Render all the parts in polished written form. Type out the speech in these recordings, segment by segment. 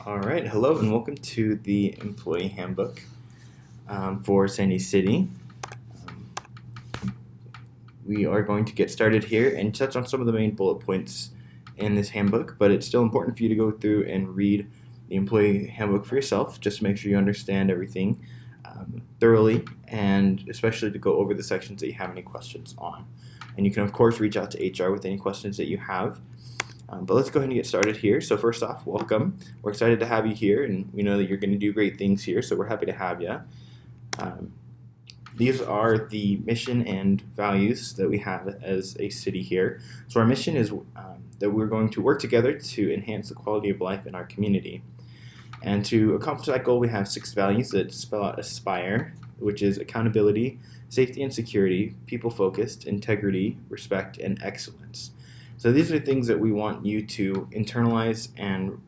All right, hello and welcome to the Employee Handbook for Sandy City. Um, we are going to get started here and touch on some of the main bullet points in this handbook, but it's still important for you to go through and read the Employee Handbook for yourself, just to make sure you understand everything thoroughly, and especially to go over the sections that you have any questions on. And you can, of course, reach out to HR with any questions that you have. But let's go ahead and get started here. So first off, welcome. We're excited to have you here, and we know that you're going to do great things here, so we're happy to have you. These are the mission and values that we have as a city here. So our mission is that we're going to work together to enhance the quality of life in our community. And to accomplish that goal, we have 6 values that spell out ASPIRE, which is accountability, safety and security, people-focused, integrity, respect, and excellence. So these are things that we want you to internalize and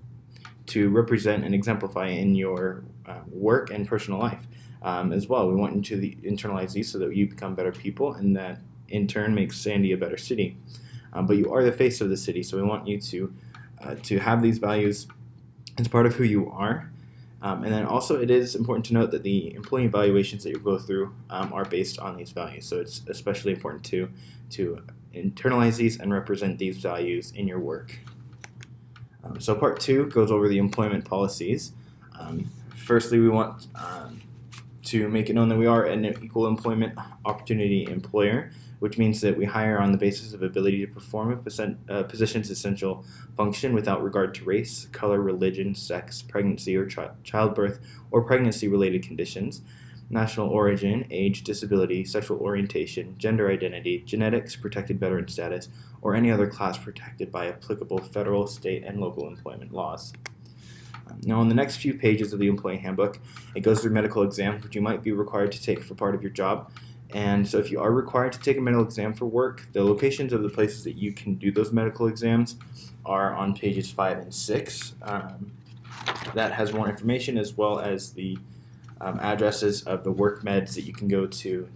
to represent and exemplify in your work and personal life as well. We want you to internalize these so that you become better people, and that in turn makes Sandy a better city. But you are the face of the city, so we want you to have these values as part of who you are. And then also it is important to note that the employee evaluations that you go through are based on these values. So it's especially important to internalize these and represent these values in your work. So part 2 goes over the employment policies. Firstly, we want to make it known that we are an equal employment opportunity employer, which means that we hire on the basis of ability to perform a position's essential function without regard to race, color, religion, sex, pregnancy or childbirth or pregnancy-related conditions, national origin, age, disability, sexual orientation, gender identity, genetics, protected veteran status, or any other class protected by applicable federal, state, and local employment laws. Now, on the next few pages of the Employee Handbook, it goes through medical exams, which you might be required to take for part of your job. And so if you are required to take a medical exam for work, the locations of the places that you can do those medical exams are on pages 5 and 6. That has more information, as well as the addresses of the work meds that you can go to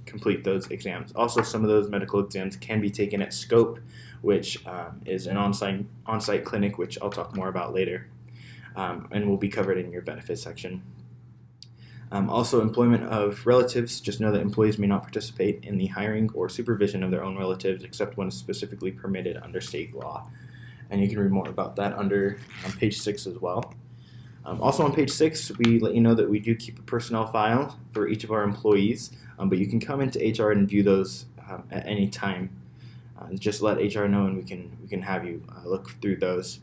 complete those exams. Also, some of those medical exams can be taken at Scope, which is an on-site clinic, which I'll talk more about later, and will be covered in your benefits section. Also, employment of relatives. Just know that employees may not participate in the hiring or supervision of their own relatives except when specifically permitted under state law. And you can read more about that on page 6 as well. Also on page 6, we let you know that we do keep a personnel file for each of our employees, but you can come into HR and view those at any time. Just let HR know, and we can have you look through those.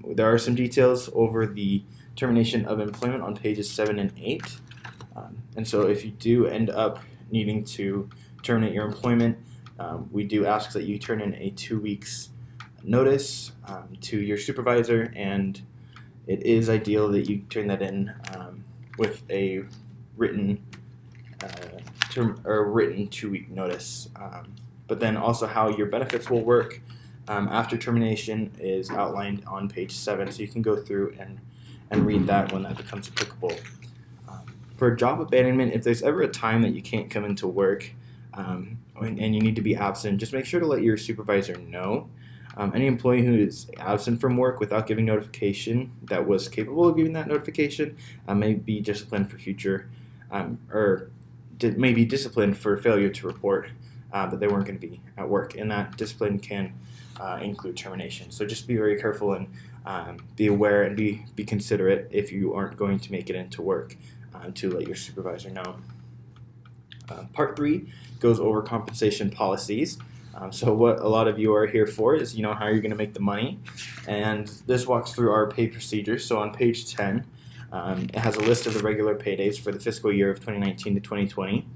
There are some details over the termination of employment on pages 7 and 8. And so if you do end up needing to terminate your employment, we do ask that you turn in a 2 weeks notice to your supervisor, and it is ideal that you turn that in with a written 2-week notice. But then also how your benefits will work after termination is outlined on page 7, so you can go through and read that when that becomes applicable. For job abandonment, if there's ever a time that you can't come into work and you need to be absent, just make sure to let your supervisor know. Any employee who is absent from work without giving notification that was capable of giving that notification may be disciplined for future, may be disciplined for failure to report that they weren't going to be at work, and that discipline can include termination. So just be very careful and be aware and be considerate if you aren't going to make it into work to let your supervisor know. Part 3 goes over compensation policies. So what a lot of you are here for is how you're going to make the money, and this walks through our pay procedures. So on page 10, it has a list of the regular pay days for the fiscal year of 2019 to 2020.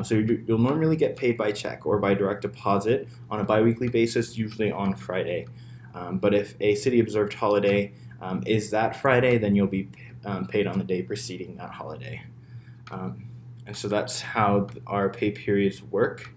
So you'll normally get paid by check or by direct deposit on a biweekly basis, usually on Friday. But if a city-observed holiday is that Friday, then you'll be paid on the day preceding that holiday. And so that's how our pay periods work.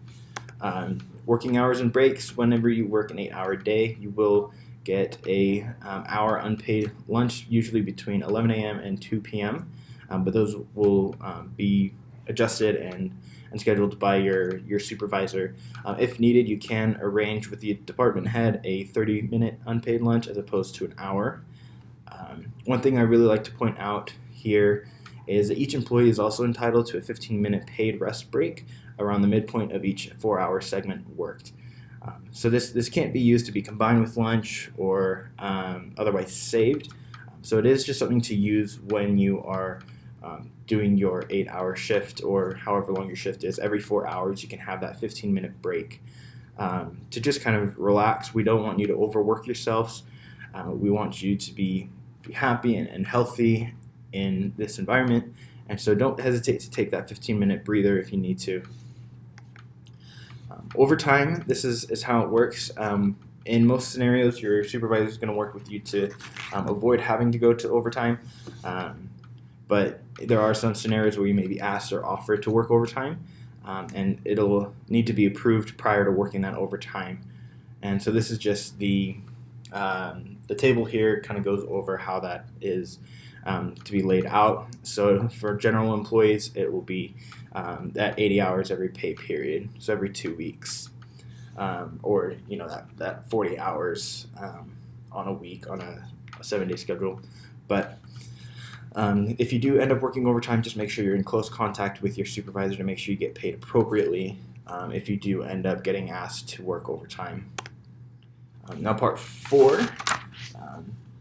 Working hours and breaks. Whenever you work an 8-hour day, you will get a hour unpaid lunch, usually between 11 a.m. and 2 p.m. But those will be adjusted and scheduled by your supervisor. If needed, you can arrange with the department head a 30-minute unpaid lunch as opposed to an hour. One thing I really like to point out here is that each employee is also entitled to a 15-minute paid rest break around the midpoint of each 4-hour segment worked. So this can't be used to be combined with lunch or otherwise saved. So it is just something to use when you are doing your 8-hour shift or however long your shift is. Every 4 hours you can have that 15-minute break to just kind of relax. We don't want you to overwork yourselves. We want you to be happy and healthy in this environment, and so don't hesitate to take that 15-minute breather if you need to. Overtime, this is how it works. In most scenarios, your supervisor is going to work with you to avoid having to go to overtime, but there are some scenarios where you may be asked or offered to work overtime, and it'll need to be approved prior to working that overtime. And so this is just the table here kind of goes over how that is to be laid out. So for general employees, it will be that 80 hours every pay period, so every 2 weeks, or that 40 hours on a week on a 7-day schedule. But if you do end up working overtime, just make sure you're in close contact with your supervisor to make sure you get paid appropriately if you do end up getting asked to work overtime. Now part 4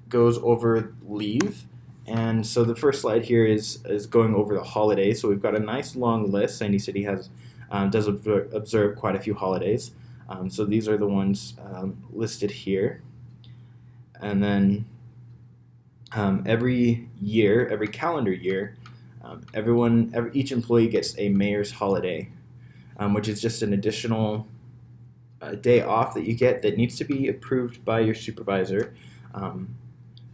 goes over leave. And so the first slide here is going over the holidays. So we've got a nice long list. Sandy City does observe quite a few holidays. So these are the ones listed here. And then every calendar year, each employee gets a mayor's holiday, which is just an additional day off that you get that needs to be approved by your supervisor.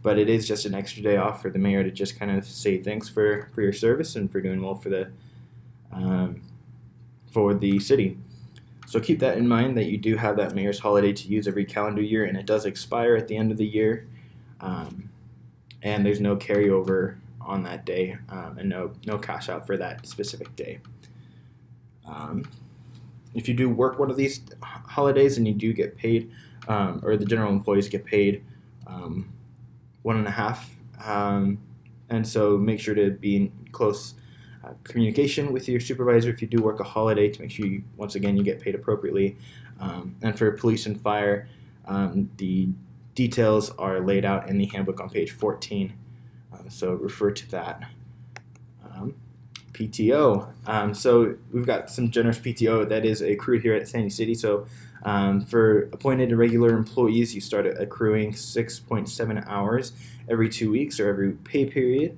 But it is just an extra day off for the mayor to just kind of say thanks for your service and for doing well for the city. So keep that in mind, that you do have that mayor's holiday to use every calendar year, and it does expire at the end of the year. And there's no carryover on that day, and no cash out for that specific day. If you do work one of these holidays and you do get paid, or the general employees get paid 1.5, and so make sure to be in close communication with your supervisor if you do work a holiday to make sure once again you get paid appropriately. And for police and fire, the details are laid out in the handbook on page 14, so refer to that. PTO. So we've got some generous PTO that is accrued here at Sandy City. So for appointed and regular employees, you start accruing 6.7 hours every 2 weeks or every pay period.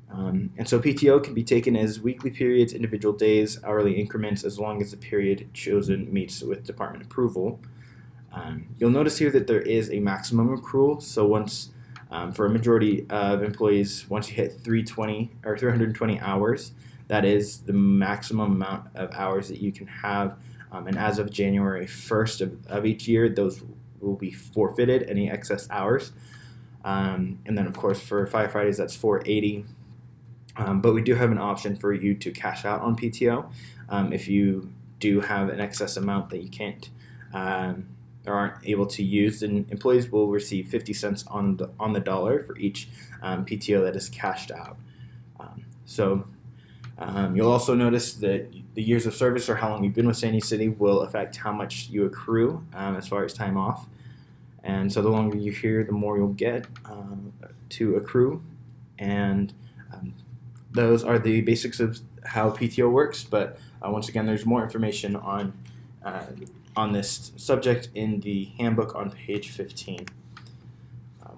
And so PTO can be taken as weekly periods, individual days, hourly increments, as long as the period chosen meets with department approval. You'll notice here that there is a maximum accrual. So once, for a majority of employees, once you hit 320 hours, that is the maximum amount of hours that you can have. And as of January 1st of each year, those will be forfeited, any excess hours. And then, of course, for firefighters, that's 480. But we do have an option for you to cash out on PTO if you do have an excess amount that you can't or aren't able to use. Then employees will receive 50 cents on the dollar for each PTO that is cashed out. You'll also notice that the years of service or how long you've been with Sandy City will affect how much you accrue as far as time off. And so the longer you're here, the more you'll get to accrue. And those are the basics of how PTO works. But once again, there's more information on this subject in the handbook on page 15.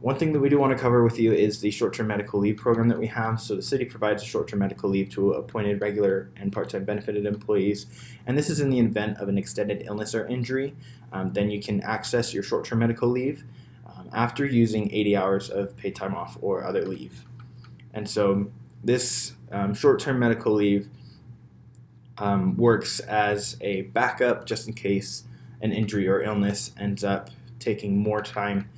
One thing that we do want to cover with you is the short-term medical leave program that we have. So the city provides short-term medical leave to appointed, regular, and part-time benefited employees. And this is in the event of an extended illness or injury. Then you can access your short-term medical leave after using 80 hours of paid time off or other leave. And so this short-term medical leave works as a backup just in case an injury or illness ends up taking more time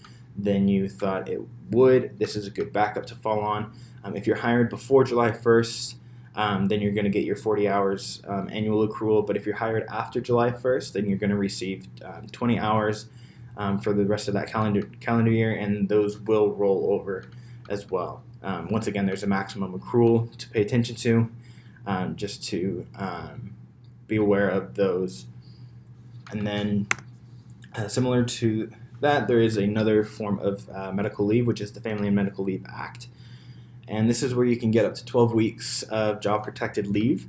than you thought it would. This is a good backup to fall on. If you're hired before July 1st, then you're going to get your 40 hours annual accrual. But if you're hired after July 1st, then you're going to receive 20 hours for the rest of that calendar year, and those will roll over as well. Once again, there's a maximum accrual to pay attention to, just to be aware of those. And then similar to that, there is another form of medical leave, which is the Family and Medical Leave Act. And this is where you can get up to 12 weeks of job-protected leave.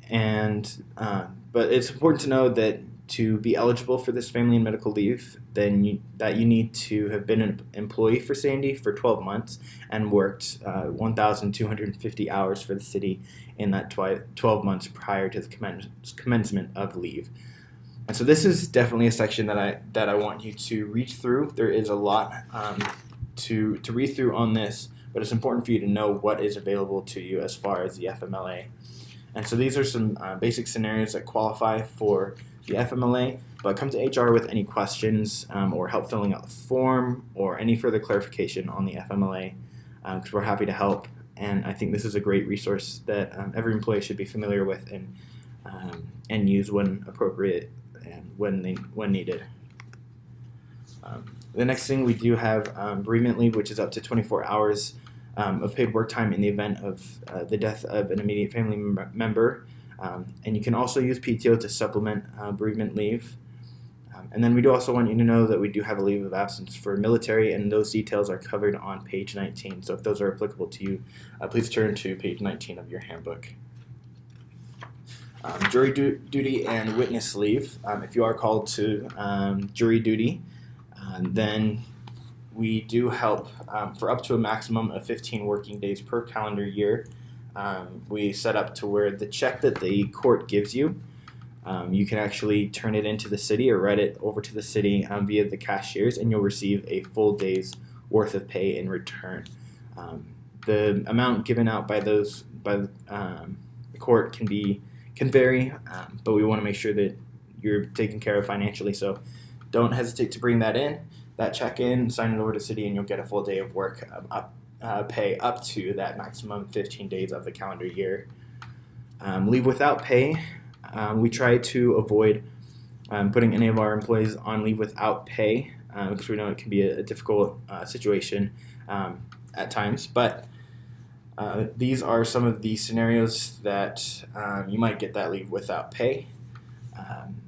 And but it's important to know that to be eligible for this family and medical leave, then you need to have been an employee for Sandy for 12 months and worked 1,250 hours for the city in that 12 months prior to the commencement of leave. And so this is definitely a section that I want you to read through. There is a lot to read through on this, but it's important for you to know what is available to you as far as the FMLA. And so these are some basic scenarios that qualify for the FMLA, but come to HR with any questions or help filling out the form or any further clarification on the FMLA, because we're happy to help. And I think this is a great resource that every employee should be familiar with and use when appropriate and when needed. The next thing we do have bereavement leave, which is up to 24 hours of paid work time in the event of the death of an immediate family member. And you can also use PTO to supplement bereavement leave. And then we do also want you to know that we do have a leave of absence for military, and those details are covered on page 19. So if those are applicable to you, please turn to page 19 of your handbook. Jury duty and witness leave. If you are called to jury duty, then we do help for up to a maximum of 15 working days per calendar year. We set up to where the check that the court gives you, you can actually turn it into the city or write it over to the city via the cashiers, and you'll receive a full day's worth of pay in return. The amount given out by the court can vary, but we want to make sure that you're taken care of financially. So don't hesitate to bring that check in, sign it over to the city, and you'll get a full day of work pay up to that maximum 15 days of the calendar year. Leave without pay. We try to avoid putting any of our employees on leave without pay because we know it can be a difficult situation at times. But these are some of the scenarios that you might get that leave without pay.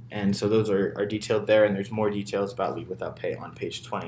And so those are detailed there, and there's more details about leave without pay on page 20.